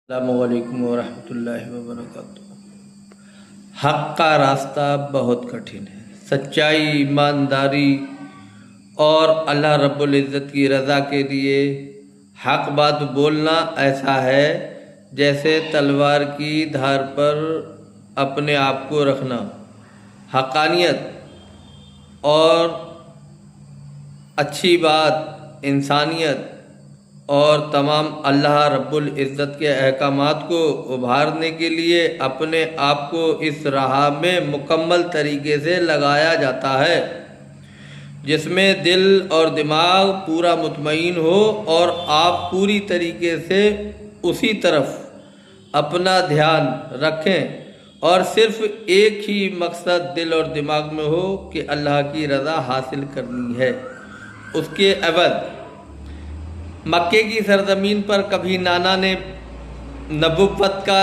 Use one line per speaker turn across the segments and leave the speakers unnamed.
अस्सलामुअलैकुम वरहमतुल्लाहि वबरकातुहू। हक़ का रास्ता बहुत कठिन है। सच्चाई, ईमानदारी और अल्लाह रब्बुल इज़्ज़त की रज़ा के लिए हक़ बात बोलना ऐसा है जैसे तलवार की धार पर अपने आप को रखना। हक़ानियत और अच्छी बात, इंसानियत और तमाम अल्लाह रब्बुल इज़्ज़त के अहकामात को उभारने के लिए अपने आप को इस राह में मुकम्मल तरीके से लगाया जाता है जिसमें दिल और दिमाग पूरा मुतमईन हो और आप पूरी तरीके से उसी तरफ अपना ध्यान रखें और सिर्फ़ एक ही मकसद दिल और दिमाग में हो कि अल्लाह की रज़ा हासिल करनी है। उसके एवज़ मक्के की सरजमीन पर कभी नाना ने नबुव्वत का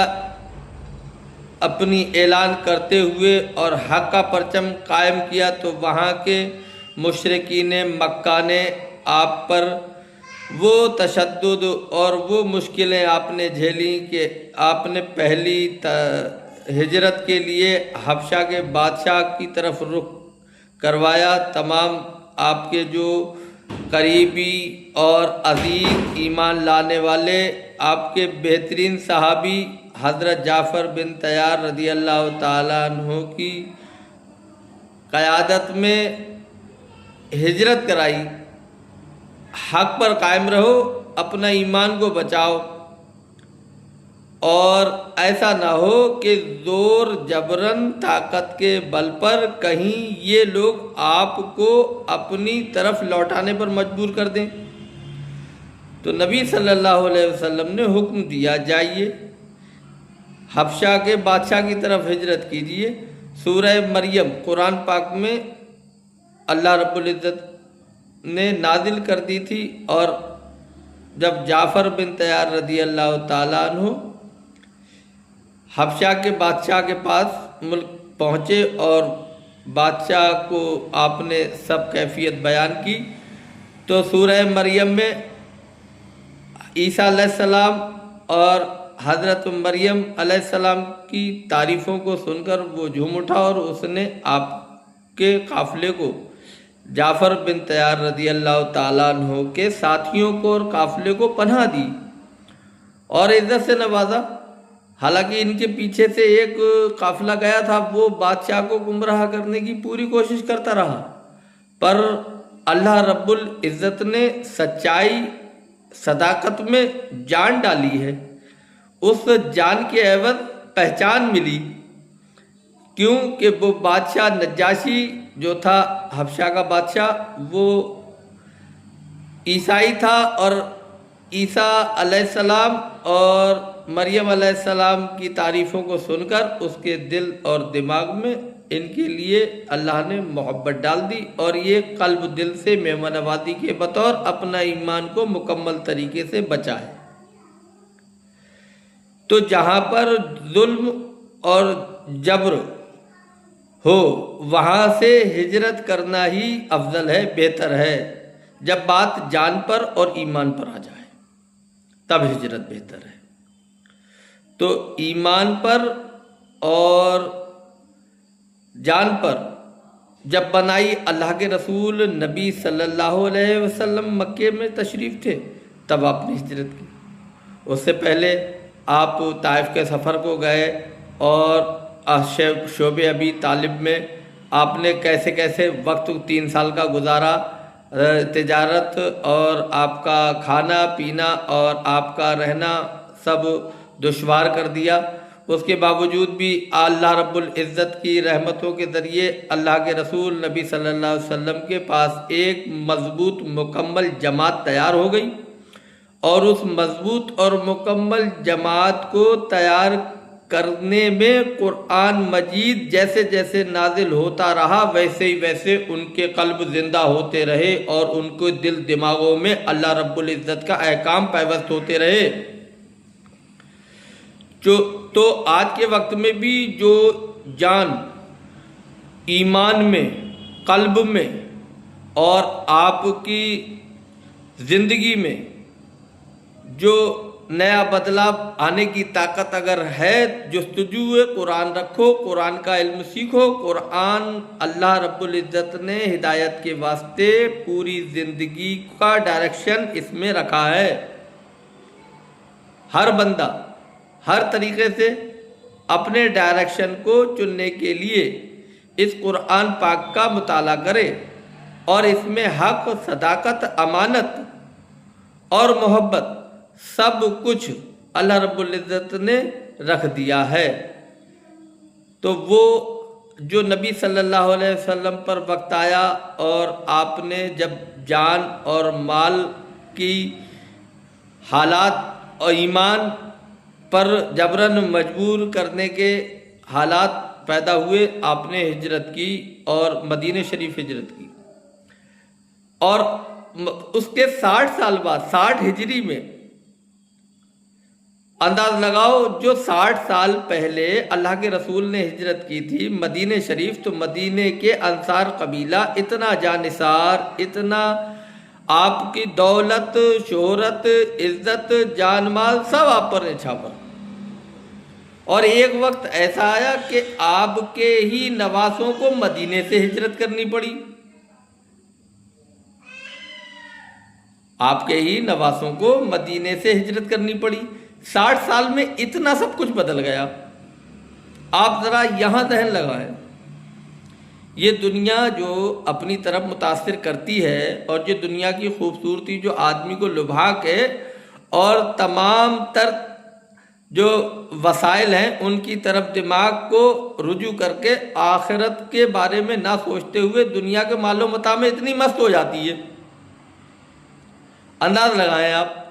अपनी ऐलान करते हुए और हक़ का परचम कायम किया तो वहाँ के मुशरिकीन मक्का ने आप पर वो तशद्दुद और वो मुश्किलें आपने झेली कि आपने पहली हिजरत के लिए हबशा के बादशाह की तरफ रुख करवाया। तमाम आपके जो करीबी और अज़ीज़ ईमान लाने वाले आपके बेहतरीन सहाबी हज़रत जाफ़र बिन तैयार रज़ी अल्लाह ताला अन्हु की क़यादत में हिजरत कराई। हक़ पर कायम रहो, अपना ईमान को बचाओ और ऐसा ना हो कि ज़ोर जबरन ताकत के बल पर कहीं ये लोग आपको अपनी तरफ लौटाने पर मजबूर कर दें। तो नबी सल्लल्लाहु अलैहि वसल्लम ने हुक्म दिया, जाइए हबशा के बादशाह की तरफ हिजरत कीजिए। सूरह मरियम कुरान पाक में अल्लाह रब्बुल इज़्ज़त ने नाजिल कर दी थी और जब जाफ़र बिन तैयार रज़ी अल्लाह ताला अन्हु हबशा के बादशाह के पास मुल्क पहुँचे और बादशाह को आपने सब कैफियत बयान की तो सूरह मरियम में ईसा अलैहिस्सलाम और हज़रत मरियम अलैहिस्सलाम की तारीफ़ों को सुनकर वो झूम उठा और उसने आपके काफ़िले को, जाफ़र बिन तैयार रज़ी अल्लाह ताला अन्हु के साथियों को और काफ़िले को पनाह दी और इज़्ज़त से नवाजा। हालांकि इनके पीछे से एक काफ़िला गया था, वो बादशाह को गुमराह करने की पूरी कोशिश करता रहा, पर अल्लाह रब्बुल इज़्ज़त ने सच्चाई सदाकत में जान डाली है। उस जान के एवज़ पहचान मिली, क्योंकि वो बादशाह नज्जाशी जो था हबशा का बादशाह, वो ईसाई था और ईसा अलैहिस्सलाम और मरियम अलैहिस्सलाम की तारीफ़ों को सुनकर उसके दिल और दिमाग में इनके लिए अल्लाह ने मोहब्बत डाल दी और ये कल्ब दिल से मेहमानवादी के बतौर अपना ईमान को मुकम्मल तरीके से बचाए। तो जहाँ पर जुल्म और जबर हो वहाँ से हिजरत करना ही अफजल है, बेहतर है। जब बात जान पर और ईमान पर आ जाए तब हिजरत बेहतर है। तो ईमान पर और जान पर जब बनाई, अल्लाह के रसूल नबी सल्लल्लाहु अलैहि वसल्लम मक्के में तशरीफ़ थे तब आपने हिजरत की। उससे पहले आप ताइफ के सफ़र को गए और शोबे अबी तालिब में आपने कैसे कैसे वक्त 3 साल का गुजारा, तिजारत और आपका खाना पीना और आपका रहना सब दुश्वार कर दिया। उसके बावजूद भी अल्लाह रब्बुल इज़्ज़त की रहमतों के ज़रिए अल्लाह के रसूल नबी सल्लल्लाहु अलैहि वसल्लम के पास एक मज़बूत मुकम्मल जमात तैयार हो गई और उस मज़बूत और मुकम्मल जमात को तैयार करने में कुरान मजीद जैसे जैसे नाजिल होता रहा वैसे ही वैसे उनके कल्ब ज़िंदा होते रहे और उनके दिल दिमागों में अल्लाह रब्बुल इज़्ज़त का अहकाम पैवस्त होते रहे। तो आज के वक्त में भी जो जान ईमान में, कल्ब में और आपकी ज़िंदगी में जो नया बदलाव आने की ताकत अगर है, जुस्तजू है, कुरान रखो, कुरान का इल्म सीखो। कुरान अल्लाह रब्बुल इज़्ज़त ने हिदायत के वास्ते पूरी ज़िंदगी का डायरेक्शन इसमें रखा है। हर बंदा हर तरीके से अपने डायरेक्शन को चुनने के लिए इस कुरान पाक का मुताला करे और इसमें हक, सदाकत, अमानत और मोहब्बत सब कुछ अल्लाह रब्बुल इज़्ज़त ने रख दिया है। तो वो जो नबी सल्लल्लाहु अलैहि वसल्लम पर वक्त आया और आपने जब जान और माल की हालात और ईमान पर जबरन मजबूर करने के हालात पैदा हुए, आपने हिजरत की और मदीने शरीफ हिजरत की। और उसके 60 साल बाद 60 हिजरी में अंदाज लगाओ, जो 60 साल पहले अल्लाह के रसूल ने हिजरत की थी मदीने शरीफ, तो मदीने के अंसार कबीला इतना जानिसार, इतना आपकी दौलत, शोहरत, इज्जत, जान माल सब आप पर निछावर। और एक वक्त ऐसा आया कि आपके ही नवासों को मदीने से हिजरत करनी पड़ी। आपके ही नवासों को मदीने से हिजरत करनी पड़ी। 60 साल में इतना सब कुछ बदल गया। आप ज़रा यहाँ जहन लगाएं, ये दुनिया जो अपनी तरफ मुतासिर करती है और जो दुनिया की खूबसूरती जो आदमी को लुभा के और तमाम तर जो वसाइल हैं उनकी तरफ दिमाग को रुजू करके आखिरत के बारे में ना सोचते हुए दुनिया के मालो मता में इतनी मस्त हो जाती है। अंदाज लगाएं आप,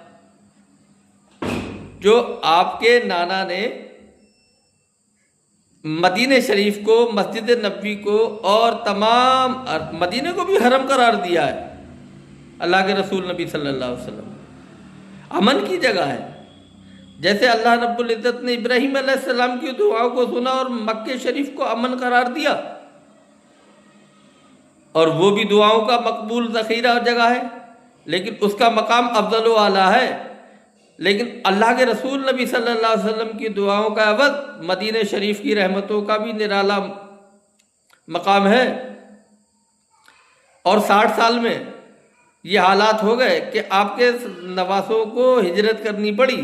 जो आपके नाना ने मदीने शरीफ को, मस्जिद नबवी को और तमाम मदीने को भी हरम करार दिया है अल्लाह के रसूल नबी सल्लल्लाहु अलैहि वसल्लम। अमन की जगह है। जैसे अल्लाह रब्बुल इज़्ज़त ने इब्राहीम अलैहिस्सलाम की दुआओं को सुना और मक्के शरीफ को अमन करार दिया, और वो भी दुआओं का मकबूल ज़ख़ीरा जगह है, लेकिन उसका मकाम अफ़ज़ल व आला है। लेकिन अल्लाह के रसूल नबी सल्लल्लाहु अलैहि वसल्लम की दुआओं का अवध मदीने शरीफ की रहमतों का भी निराला मकाम है। और 60 साल में ये हालात हो गए कि आपके नवासों को हिजरत करनी पड़ी।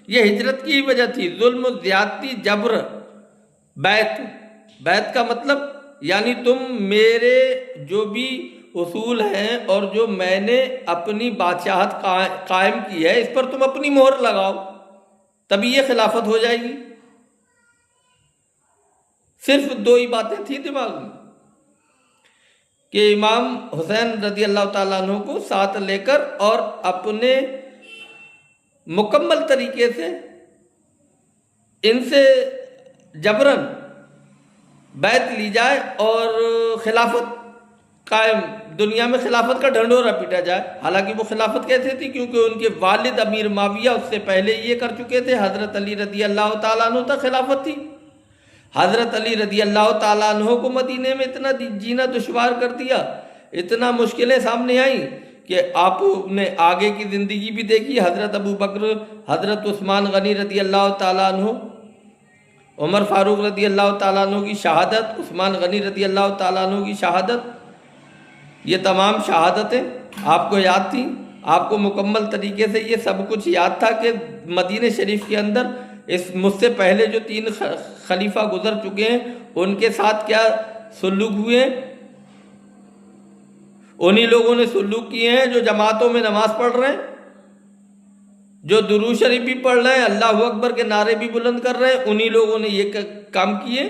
ये हिजरत की वजह थी, जुल्म, ज़्यादती, जबर, बैत का मतलब यानी तुम मेरे जो भी उसूल हैं और जो मैंने अपनी बादशाहत कायम की है इस पर तुम अपनी मोहर लगाओ, तभी ये खिलाफत हो जाएगी। सिर्फ 2 ही बातें थी दिमाग में कि इमाम हुसैन रज़ी अल्लाह ताला अन्हु को साथ लेकर और अपने मुकम्मल तरीके से इनसे जबरन बैत ली जाए और खिलाफत कायम, दुनिया में खिलाफत का ढंढोरा पीटा जाए। हालांकि वो खिलाफत कैसे थी, क्योंकि उनके वालिद अमीर माविया उससे पहले ये कर चुके थे। हज़रत अली रज़ी अल्लाह ताला अन्हु तक खिलाफत थी। हज़रत अली रज़ी अल्लाह ताला अन्हु को मदीने में इतना जीना दुश्वार कर दिया, इतना मुश्किलें सामने आई कि आपने आगे की ज़िंदगी भी देखी। हज़रत अबू बकर, हज़रत उस्मान गनी रज़ी अल्लाह ताला अन्हु, उमर फ़ारूक रज़ी अल्लाह ताला अन्हु की शहादत, उस्मान गनी रज़ी अल्लाह ताला अन्हु की शहादत, ये तमाम शहादतें आपको याद थी। आपको मुकम्मल तरीके से ये सब कुछ याद था कि मदीने शरीफ के अंदर इस मुझसे पहले जो 3 खलीफा गुजर चुके हैं उनके साथ क्या सुलूक हुए। उन्हीं लोगों ने सुलूक किए हैं जो जमातों में नमाज पढ़ रहे हैं, जो दुरूद शरीफ भी पढ़ रहे हैं, अल्लाह अकबर के नारे भी बुलंद कर रहे हैं। उन्हीं लोगों ने ये काम किए।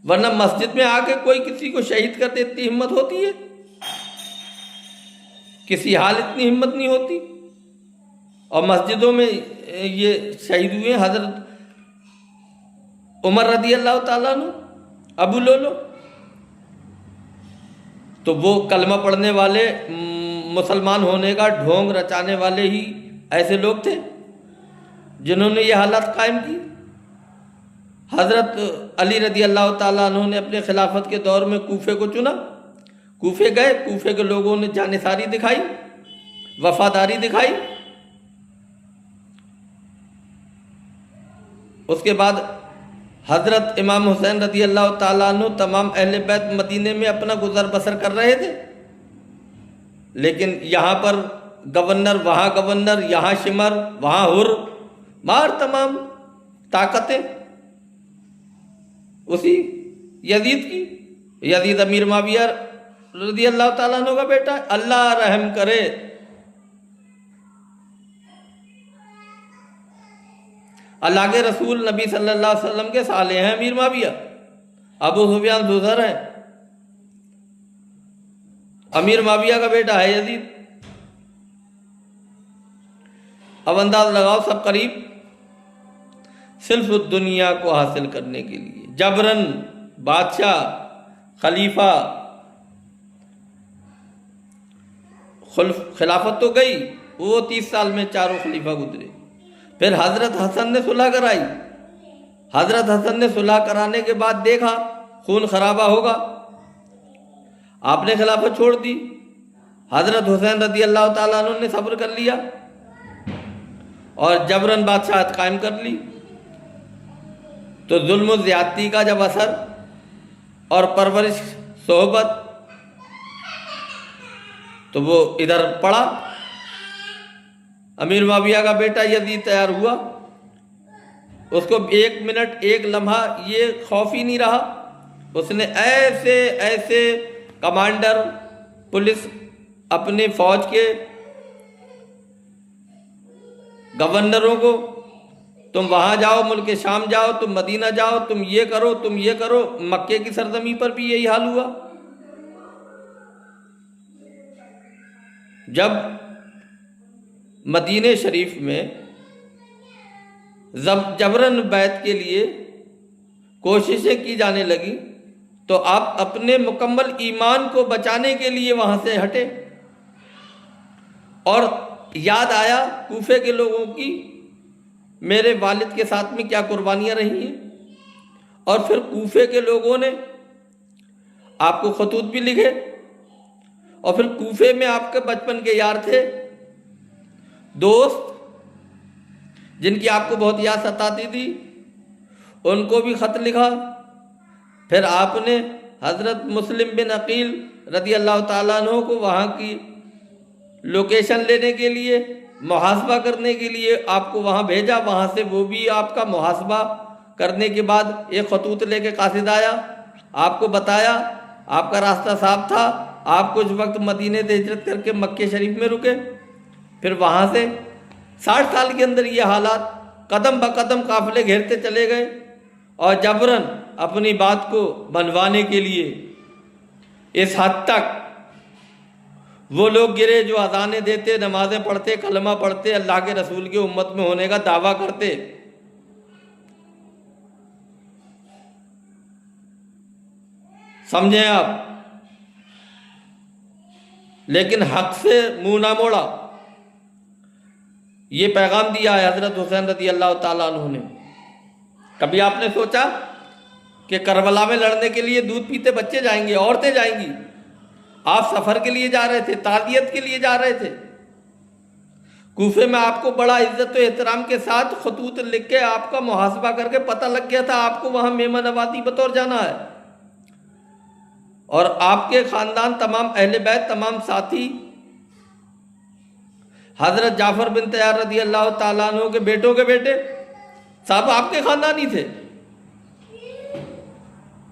वरना मस्जिद में आके कोई किसी को शहीद कर दे इतनी हिम्मत होती है? किसी हाल इतनी हिम्मत नहीं होती। और मस्जिदों में ये शहीद हुए हज़रत उमर रज़ी अल्लाह ताला अन्हु, अबू लोलो। तो वो कलमा पढ़ने वाले, मुसलमान होने का ढोंग रचाने वाले ही ऐसे लोग थे जिन्होंने ये हालात कायम की। हज़रत अली रज़ी अल्लाह ताला अन्हु ने अपने खिलाफत के दौर में कूफे को चुना। कूफे गए, कूफे के लोगों ने जानिसारी दिखाई, वफादारी दिखाई। उसके बाद हज़रत इमाम हुसैन रज़ी अल्लाह ताला अन्हु तमाम अहले बैत मदीने में अपना गुजर बसर कर रहे थे, लेकिन यहाँ पर गवर्नर, वहाँ गवर्नर, यहाँ शिमर, वहाँ हुर, बाहर तमाम ताकतें उसी यजीद की। यजीद अमीर माविया रज़ी अल्लाह ताला अन्हु का बेटा, अल्लाह रहम करे। अल्लाह के रसूल नबी सल्लल्लाहु अलैहि वसल्लम के साले हैं अमीर माविया, अबू सुफियान जुज़र हैं, अमीर माविया का बेटा है यजीद। अब अंदाज लगाओ, सब करीब सिर्फ दुनिया को हासिल करने के लिए जबरन बादशाह, खलीफा, खिलाफत तो गई, वो 30 साल में चारों खलीफा गुजरे। फिर हज़रत हसन ने सुलह कराई। हज़रत हसन ने सुलह कराने के बाद देखा खून खराबा होगा, आपने खिलाफत छोड़ दी। हज़रत हुसैन रज़ी अल्लाह ताला अन्हु ने सब्र कर लिया और जबरन बादशाहत कायम कर ली। तो जुल्म ज़्यादती का जब असर और परवरिश सोहबत तो वो इधर पड़ा। अमीर माविया का बेटा यजीद तैयार हुआ, उसको 1 मिनट 1 लम्हा ये खौफ ही नहीं रहा। उसने ऐसे ऐसे कमांडर, पुलिस, अपने फौज के गवर्नरों को, तुम वहाँ जाओ, मुल्क शाम जाओ, तुम मदीना जाओ, तुम ये करो, तुम ये करो। मक्के की सरजमी पर भी यही हाल हुआ। जब मदीने शरीफ में जबरन बैत के लिए कोशिशें की जाने लगी तो आप अपने मुकम्मल ईमान को बचाने के लिए वहाँ से हटे और याद आया कूफे के लोगों की मेरे वालिद के साथ में क्या कुर्बानियाँ रही हैं। और फिर कूफे के लोगों ने आपको खतूत भी लिखे और फिर कूफे में आपके बचपन के यार थे, दोस्त, जिनकी आपको बहुत याद सताती थी, उनको भी ख़त लिखा। फिर आपने हज़रत मुस्लिम बिन अकील रज़ी अल्लाह ताला अन्हु को वहाँ की लोकेशन लेने के लिए, मुहासबा करने के लिए आपको वहाँ भेजा। वहाँ से वो भी आपका मुहासबा करने के बाद एक खतूत लेके कासिद आया, आपको बताया आपका रास्ता साफ था, आप कुछ वक्त मदीने से हिजरत करके मक्के शरीफ में रुके। फिर वहाँ से 60 साल के अंदर ये हालात कदम ब कदम काफिले घेरते चले गए और जबरन अपनी बात को मनवाने के लिए इस हद तक वो लोग गिरे जो अज़ानें देते, नमाजें पढ़ते, कलमा पढ़ते, अल्लाह के रसूल की उम्मत में होने का दावा करते। समझें आप, लेकिन हक से मुंह ना मोड़ा। ये पैगाम दिया है हज़रत हुसैन रज़ी अल्लाह ताला अन्हु ने। कभी आपने सोचा कि करबला में लड़ने के लिए दूध पीते बच्चे जाएंगे, औरतें जाएंगी? आप सफ़र के लिए जा रहे थे, ताज़ियत के लिए जा रहे थे। कूफे में आपको बड़ा इज्जत व एहतराम के साथ खतूत लिख के आपका मुहासबा करके पता लग गया था आपको वहाँ मेहमान नवाजी बतौर जाना है। और आपके ख़ानदान, तमाम अहले बैत, तमाम साथी, हज़रत जाफ़र बिन तैयार रज़ी अल्लाह ताला अन्हु के बेटों के बेटे सब आपके ख़ानदानी थे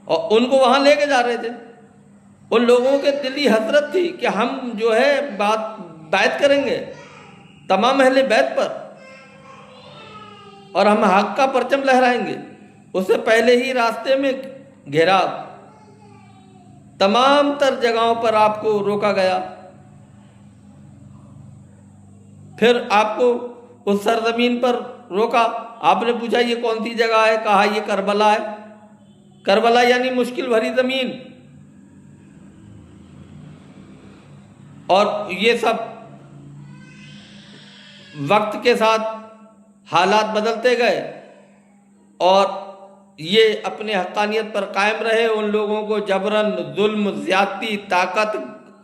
और उनको वहाँ लेके जा रहे थे। उन लोगों के दिली हसरत थी कि हम जो है बैत करेंगे तमाम अहले बैत पर और हम हक का परचम लहराएंगे। उससे पहले ही रास्ते में घेराव, तमाम तर जगहों पर आपको रोका गया। फिर आपको उस सरजमीन पर रोका, आपने पूछा ये कौन सी जगह है? कहा ये करबला है। करबला यानी मुश्किल भरी ज़मीन। और ये सब वक्त के साथ हालात बदलते गए और ये अपने हक़ानियत पर कायम रहे। उन लोगों को जबरन जुल्म, ज़्यादती, ताकत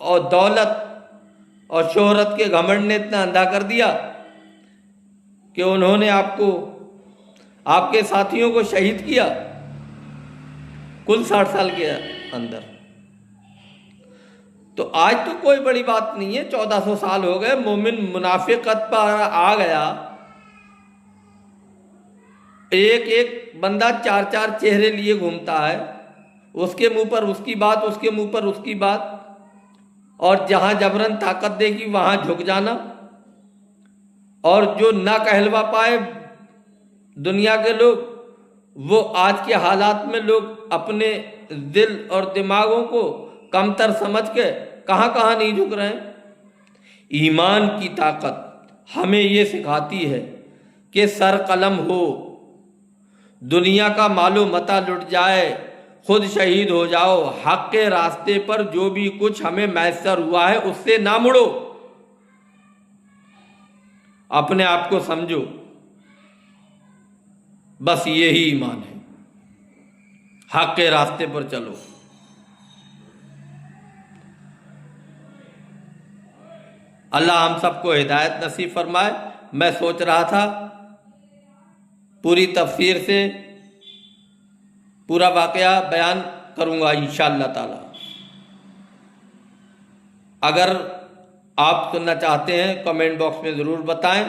और दौलत और शोहरत के घमंड ने इतना अंधा कर दिया कि उन्होंने आपको आपके साथियों को शहीद किया कुल 60 साल के अंदर। तो आज तो कोई बड़ी बात नहीं है, 1400 साल हो गए, मोमिन मुनाफिकत पर आ गया। एक एक बंदा 4-4 चेहरे लिए घूमता है, उसके मुंह पर उसकी बात, उसके मुंह पर उसकी बात, और जहां जबरन ताकत देगी वहां झुक जाना। और जो ना कहलवा पाए दुनिया के लोग, वो आज के हालात में लोग अपने दिल और दिमागों को कमतर समझ के कहां कहां नहीं झुक रहे हैं। ईमान की ताकत हमें ये सिखाती है कि सर कलम हो, दुनिया का मालो मता लुट जाए, खुद शहीद हो जाओ, हक के रास्ते पर जो भी कुछ हमें मैसर हुआ है उससे ना मुड़ो। अपने आप को समझो, बस यही ईमान है। हक के रास्ते पर चलो। अल्लाह हम सबको हिदायत नसीब फरमाए। मैं सोच रहा था पूरी तफसीर से पूरा वाकया बयान करूंगा इंशाअल्लाह ताला। अगर आप सुनना चाहते हैं कमेंट बॉक्स में ज़रूर बताएं,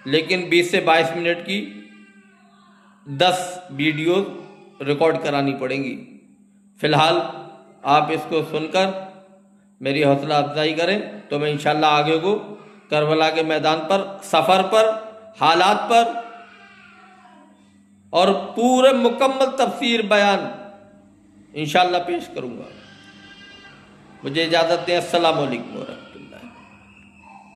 लेकिन 20 से 22 मिनट की 10 वीडियो रिकॉर्ड करानी पड़ेंगी। फ़िलहाल आप इसको सुनकर मेरी हौसला अफजाई करें तो मैं इंशाअल्लाह आगे को करबला के मैदान पर, सफ़र पर, हालात पर और पूरे मुकम्मल तफसीर बयान इंशाअल्लाह पेश करूँगा। मुझे इजाज़त दें। अस्सलामु अलैकुम।